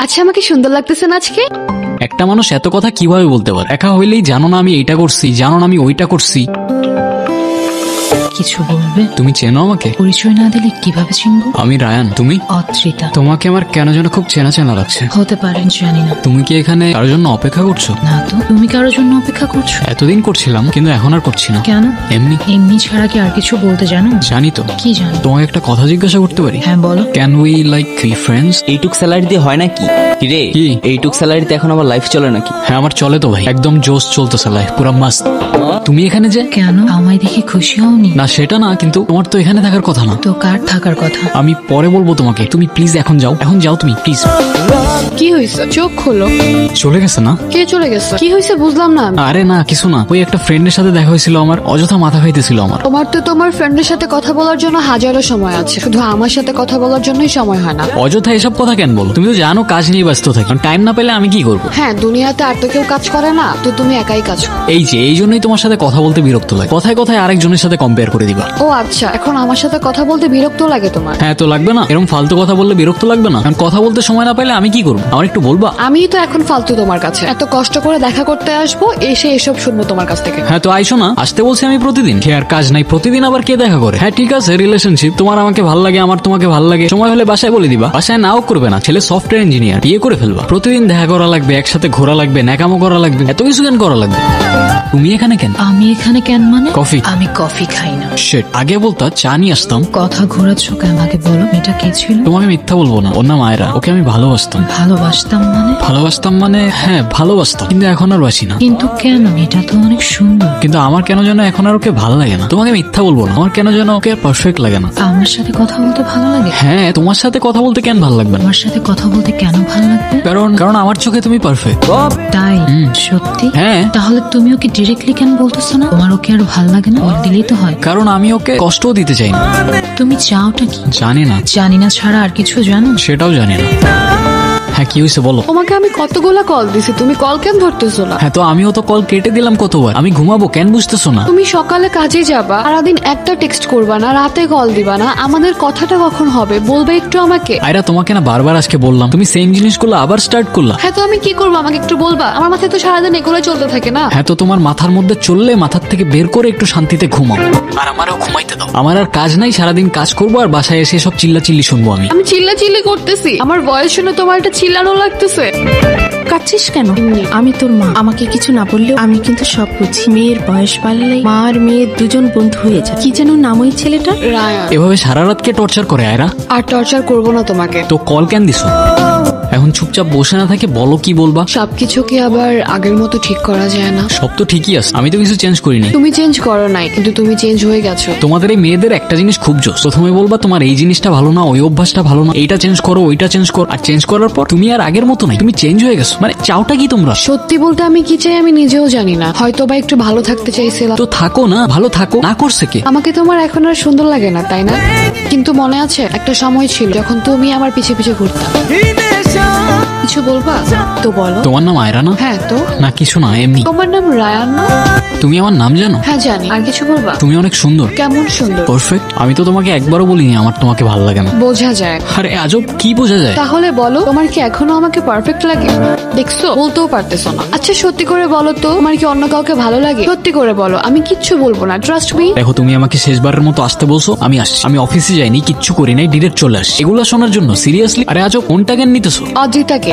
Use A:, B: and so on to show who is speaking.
A: আচ্ছা আমাকে সুন্দর লাগতেছে না আজকে?
B: একটা মানুষ এত কথা কিভাবে বলতে পারে? একা হইলেই জানো না আমি এইটা করছি, জানো না আমি ওইটা করছি।
C: কিছু বলবে?
B: তুমি চেনো আমাকে?
C: পরিচয় না দিলে কিভাবে চিনবো?
B: আমি রায়ান। তুমি?
C: অত্রিতা।
B: তোমাকে আমার কেন যেন খুব চেনা চেনা লাগছে।
C: হতে পারে, জানি না।
B: তুমি কি এখানে কারোর জন্য অপেক্ষা করছো?
C: না তো। তুমি কারোর জন্য অপেক্ষা করছো?
B: এতদিন করছিলাম, কিন্তু এখন আর করছি না।
C: কেন?
B: এমনি।
C: এমনি ছাড়া কি আর কিছু বলতে জানো?
B: জানি তো।
C: কি জানো?
B: তোমাকে একটা কথা জিজ্ঞাসা করতে পারি?
C: হ্যাঁ বলো।
B: Can we like be friends?
D: এইটুক স্যালারি দিয়ে হয় নাকি? কিরে,
B: কি?
D: এইটুক স্যালারিতে এখন আবার লাইফ চলে নাকি?
B: হ্যাঁ আমার চলে তো ভাই, একদম জোশ চলতেছে লাইফ, পুরা মাস্ত। তুমি এখানে যে?
C: কেন, আমায় দেখে খুশি হওনি?
B: না সেটা না, কিন্তু তোমার তো এখানে থাকার কথা না।
C: তো কার থাকার কথা?
B: আমি পরে বলবো তোমাকে, তুমি প্লিজ এখন যাও, এখন যাও তুমি প্লিজ।
A: কি হয়েছে? চোখ খোলো।
B: চলে গেছে না?
A: কে চলে গেছে? কি হয়েছে বুঝলাম না আমি।
B: আরে না কিছু না, ওই একটা ফ্রেন্ডের সাথে দেখা হয়েছিল আমার, অযথা মাথা খাইতেছিল আমার।
A: তোমার তো তোমার ফ্রেন্ডের সাথে কথা বলার জন্য হাজারো সময় আছে, শুধু আমার সাথে কথা বলার জন্যই সময় হয় না।
B: অযথা এসব কথা কেন বলো? তুমি তো জানো কাজ নিয়ে ব্যস্ত থাকি, টাইম না পেলে আমি কি করবো?
A: হ্যাঁ, দুনিয়াতে আর তো কেউ কাজ করে না, তো তুমি একাই কাজ করো।
B: এই জন্যই তোমার সাথে কথা বলতে বিরক্ত লাগে, কথায় কথায় আরেকজনের সাথে কম্পেয়ার করে দিবা।
A: ও আচ্ছা, এখন আমার সাথে কথা বলতে বিরক্ত লাগে তোমার?
B: হ্যাঁ তো লাগবে না? এরকম ফালতু কথা বললে বিরক্ত লাগবে না? কারণ কথা বলতে সময় না পাইলে আমি কি করবো? আমার একটু বলবা?
A: আমি তো এখন ফালতু তোমার কাছে, এত কষ্ট করে দেখা করতে আসবো, এসে এসব শুনবো তোমার কাছ থেকে?
B: হ্যাঁ তো আইসো না, আসতে বলছি আমি প্রতিদিন। কে আর কাজ নাই, প্রতিদিন আবার কে দেখা করে? হ্যাঁ ঠিক আছে, রিলেশনশিপ, তোমার আমাকে ভাল লাগে, আমার তোমাকে ভাল লাগে, সময় হলে বাসায় বলে দিবা। বাসায় নাও করবে না, ছেলে সফটওয়্যার ইঞ্জিনিয়ার, বিয়ে করে ফেলবা। প্রতিদিন দেখা করা লাগবে, একসাথে ঘোরা লাগবে, ন্যাকামো করা লাগবে, এত কিছু কেন করা লাগবে? তুমি এখানে কেন?
C: আমি এখানে কেন মানে?
B: কফি।
C: আমি কফি খাই না।
B: শিট, আগে বলতা চা নিয়ে আসতাম।
C: কথা ঘোরাচ্ছ কেন? আগে বলো, এটা কে ছিল?
B: তোমাকে মিথ্যা বলবো না, ওর নাম আয়রা, ওকে আমি ভালোবাসতাম।
C: ভালোবাসতাম মানে?
B: ভালোবাসতাম মানে হ্যাঁ ভালোবাসতাম, কিন্তু এখন আর বাসি না।
C: কিন্তু কেন? এটা তো অনেক সুন্দর।
B: কিন্তু আমার কেন যেন এখন আর ওকে ভালো লাগে না। তোমাকে মিথ্যা বলবো না, আমার কেন যেন ওকে পারফেক্ট লাগে না।
C: আমার সাথে কথা বলতে ভালো লাগে?
B: হ্যাঁ তোমার সাথে কথা বলতে কেন ভালো লাগবে না?
C: আমার সাথে কথা বলতে কেন ভালো লাগবে?
B: কারণ কারণ আমার চোখে তুমি পারফেক্ট।
C: তাই? সত্যি?
B: হ্যাঁ।
C: তাহলে তুমি ওকে ডিরেক্টলি কেন বলতেছো না? তোমার ওকে আর ভালো লাগে না? ওর দিলেই তো হয়।
B: কারণ আমি ওকে কষ্টও দিতে চাই না।
C: তুমি চাওটা কি?
B: জানি না।
C: জানি না ছাড়া আর কিছু জানো?
B: সেটাও জানি না। হ্যাঁ কি হয়েছে বলো?
A: তোমাকে আমি কতগুলা কল দিছি, তুমি কল কেন ধরতেছো না?
B: হ্যাঁ তো আমিও তো কল কেটে দিলাম কতবার। আমি ঘুমাবো, কেন বুঝতেছো না?
A: তুমি সকালে কাজে যাবা, সারাদিন একটা টেক্সট করবা না, রাতে কল দিবা না, আমাদের কথাটা কখন হবে বলবে একটু আমাকে?
B: আয়রা তোমাকে না বারবার আজকে বললাম, তুমি সেম জিনিসগুলো আবার স্টার্ট করলা।
A: হ্যাঁ তো আমি কি করবো, আমাকে একটু বলবা? আমার মাথায় তো সারাদিন এগুলো চলতে থাকে না।
B: হ্যাঁ তো তোমার মাথার মধ্যে চললে মাথার থেকে বের করে একটু শান্তিতে ঘুমাও, আর আমারও ঘুমাইতে দাও। আমার আর কাজ নাই, সারাদিন কাজ করবো আর বাসায় এসে সব চিল্লাচিল্লি শুনবো আমি।
A: আমি চিল্লাচিল্লি করতেছি? আমার বয়স শুনে তোমার এটা চিল্লানো লাগতেছে?
E: কাচ্ছিস কেন? আমি তোর মা, আমাকে কিছু না বললেও আমি কিন্তু সব বুঝি। মেয়ের বয়স বাড়লেই মা আর মেয়ের দুজন বন্ধু হয়ে যায়। কি যেন নাম ওই ছেলেটা?
A: রায়ান।
B: এভাবে সারা রাতকে টর্চার করে আয়রা?
A: আর টর্চার করবো না তোমাকে।
B: তো কল কেন দিছো? এখন চুপচাপ বসে না থাকে বলো কি বলবা?
A: সবকিছু কি আবার আগের মতো ঠিক করা যায় না?
B: সব তো ঠিকই আছে, আমি তো কিছু চেঞ্জ করিনি।
A: তুমি চেঞ্জ করো নাই, কিন্তু তুমি চেঞ্জ হয়ে গেছো।
B: তোমাদের এই মেয়েদের একটা জিনিস খুব জোস, প্রথমে বলবা তোমার এই জিনিসটা ভালো না, ওই অভ্যাসটা ভালো না, এইটা চেঞ্জ করো, ওইটা চেঞ্জ করো, আর চেঞ্জ করার পর তুমি আর আগের মতো নাই, তুমি চেঞ্জ হয়ে গেছো। মানে চাওটা কি তোমরা?
A: সত্যি বলতে আমি কি চাই আমি নিজেও জানি না, হয়তো বা একটু ভালো থাকতে চাইছিলাম।
B: তো থাকো না, ভালো থাকো, না করছে কে?
A: আমাকে তোমার এখন আর সুন্দর লাগে না, তাই না? কিন্তু মনে আছে একটা সময় ছিল যখন তুমি আমার পিছে পিছে ঘুরতাম। কিছু বলবা? তো বলো।
B: তোমার নাম আয়রা না?
A: হ্যাঁ তো।
B: না কিছু না, এমনি।
A: তোমার নাম রায়ান না?
B: তুমি আমার নাম জানো?
A: হ্যাঁ জানি। আর কিছু বলবা?
B: তুমি অনেক সুন্দর।
A: কেমন সুন্দর?
B: পারফেক্ট। আমি তো তোমাকে একবারও বলিনি আমার তোমাকে ভালো লাগে না।
A: বোঝা যায়।
B: আরে আজব, কি বোঝা যায়?
A: তাহলে বলো, তোমার কি এখনো আমাকে পারফেক্ট লাগে? দেখছো, বলতেও পারতেছো না। আচ্ছা সত্যি করে বলো তো, তোমার কি অন্য কাউকে ভালো লাগে? সত্যি করে বলো, আমি কিচ্ছু বলবো না, ট্রাস্ট মি।
B: দেখো তুমি আমাকে শেষবারের মতো আসতে বলছো, আমি আসছি। আমি অফিসে যাইনি, কিচ্ছু করি নাই, ডিরেক্ট চলে আসছি এগুলা শোনার জন্য। সিরিয়াসলি? আরে আজব, কোনটা জ্ঞান নিতেছো?
A: অদ্রিতাকে।